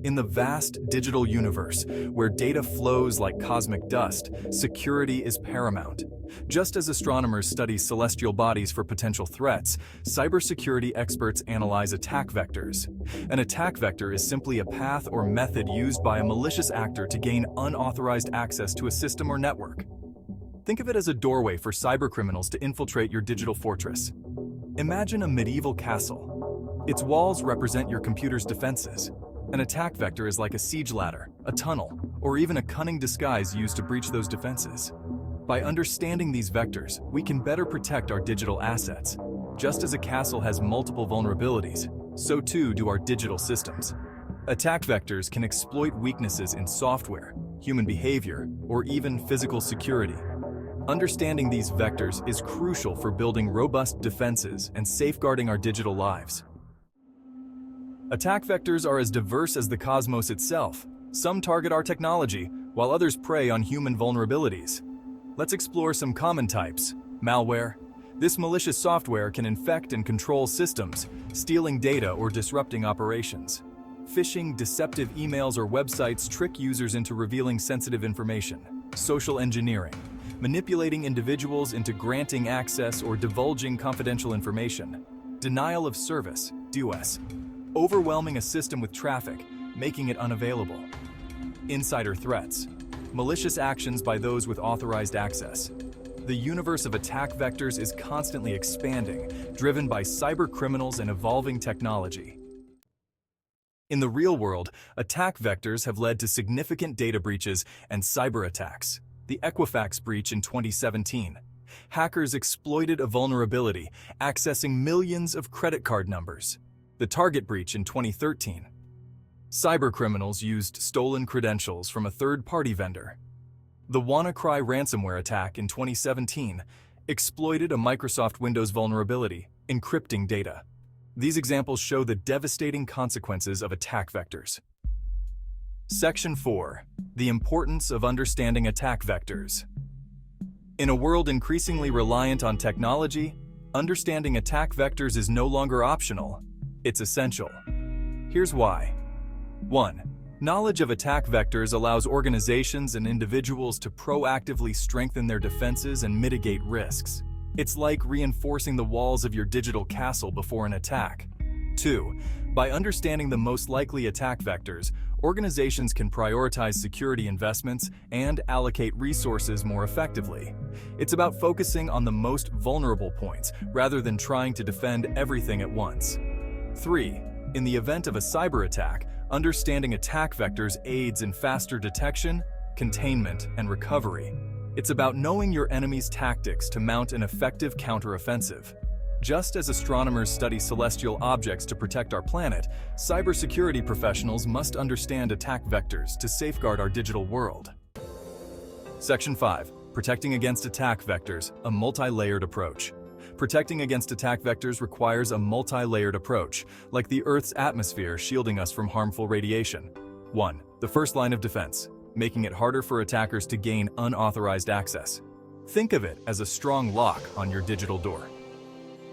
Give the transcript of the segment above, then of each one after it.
In the vast digital universe, where data flows like cosmic dust, security is paramount. Just as astronomers study celestial bodies for potential threats, cybersecurity experts analyze attack vectors. An attack vector is simply a path or method used by a malicious actor to gain unauthorized access to a system or network. Think of it as a doorway for cybercriminals to infiltrate your digital fortress. Imagine a medieval castle. Its walls represent your computer's defenses. An attack vector is like a siege ladder, a tunnel, or even a cunning disguise used to breach those defenses. By understanding these vectors, we can better protect our digital assets. Just as a castle has multiple vulnerabilities, so too do our digital systems. Attack vectors can exploit weaknesses in software, human behavior, or even physical security. Understanding these vectors is crucial for building robust defenses and safeguarding our digital lives. Attack vectors are as diverse as the cosmos itself. Some target our technology, while others prey on human vulnerabilities. Let's explore some common types. Malware. This malicious software can infect and control systems, stealing data or disrupting operations. Phishing, deceptive emails or websites trick users into revealing sensitive information. Social engineering. Manipulating individuals into granting access or divulging confidential information. Denial of service, DoS. Overwhelming a system with traffic, making it unavailable. Insider threats. Malicious actions by those with authorized access. The universe of attack vectors is constantly expanding, driven by cyber criminals and evolving technology. In the real world, attack vectors have led to significant data breaches and cyber attacks. The Equifax breach in 2017. Hackers exploited a vulnerability, accessing millions of credit card numbers. The Target breach in 2013. Cybercriminals used stolen credentials from a third-party vendor. The WannaCry ransomware attack in 2017 exploited a Microsoft Windows vulnerability, encrypting data. These examples show the devastating consequences of attack vectors. Section 4. The importance of understanding attack vectors. In a world increasingly reliant on technology, understanding attack vectors is no longer optional. It's essential. Here's why. 1. Knowledge of attack vectors allows organizations and individuals to proactively strengthen their defenses and mitigate risks. It's like reinforcing the walls of your digital castle before an attack. 2. By understanding the most likely attack vectors, organizations can prioritize security investments and allocate resources more effectively. It's about focusing on the most vulnerable points rather than trying to defend everything at once. 3. In the event of a cyber attack, understanding attack vectors aids in faster detection, containment, and recovery. It's about knowing your enemy's tactics to mount an effective counteroffensive. Just as astronomers study celestial objects to protect our planet, cybersecurity professionals must understand attack vectors to safeguard our digital world. Section 5. Protecting against attack vectors, a multi-layered approach. Protecting against attack vectors requires a multi-layered approach, like the Earth's atmosphere shielding us from harmful radiation. 1. The first line of defense, making it harder for attackers to gain unauthorized access. Think of it as a strong lock on your digital door.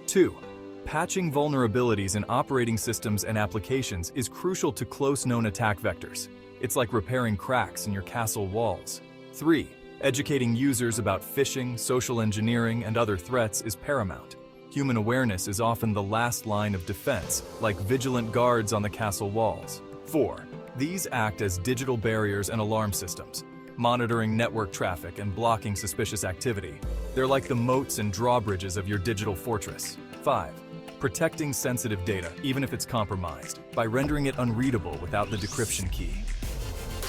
2. Patching vulnerabilities in operating systems and applications is crucial to close-known attack vectors. It's like repairing cracks in your castle walls. 3. Educating users about phishing, social engineering, and other threats is paramount. Human awareness is often the last line of defense, like vigilant guards on the castle walls. 4. These act as digital barriers and alarm systems, monitoring network traffic and blocking suspicious activity. They're like the moats and drawbridges of your digital fortress. 5. Protecting sensitive data, even if it's compromised, by rendering it unreadable without the decryption key.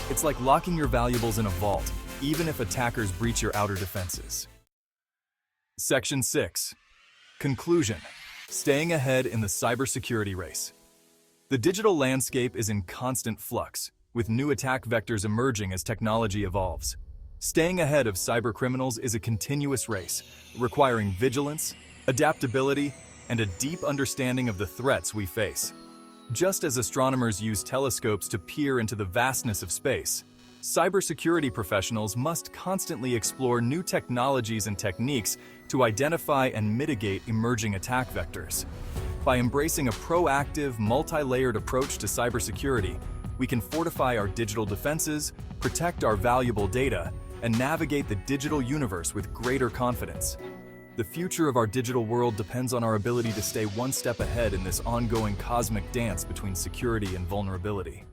It's like locking your valuables in a vault, even if attackers breach your outer defenses. Section 6. Conclusion. Staying ahead in the cybersecurity race. The digital landscape is in constant flux, with new attack vectors emerging as technology evolves. Staying ahead of cybercriminals is a continuous race, requiring vigilance, adaptability, and a deep understanding of the threats we face. Just as astronomers use telescopes to peer into the vastness of space, cybersecurity professionals must constantly explore new technologies and techniques to identify and mitigate emerging attack vectors. By embracing a proactive, multi-layered approach to cybersecurity, we can fortify our digital defenses, protect our valuable data, and navigate the digital universe with greater confidence. The future of our digital world depends on our ability to stay one step ahead in this ongoing cosmic dance between security and vulnerability.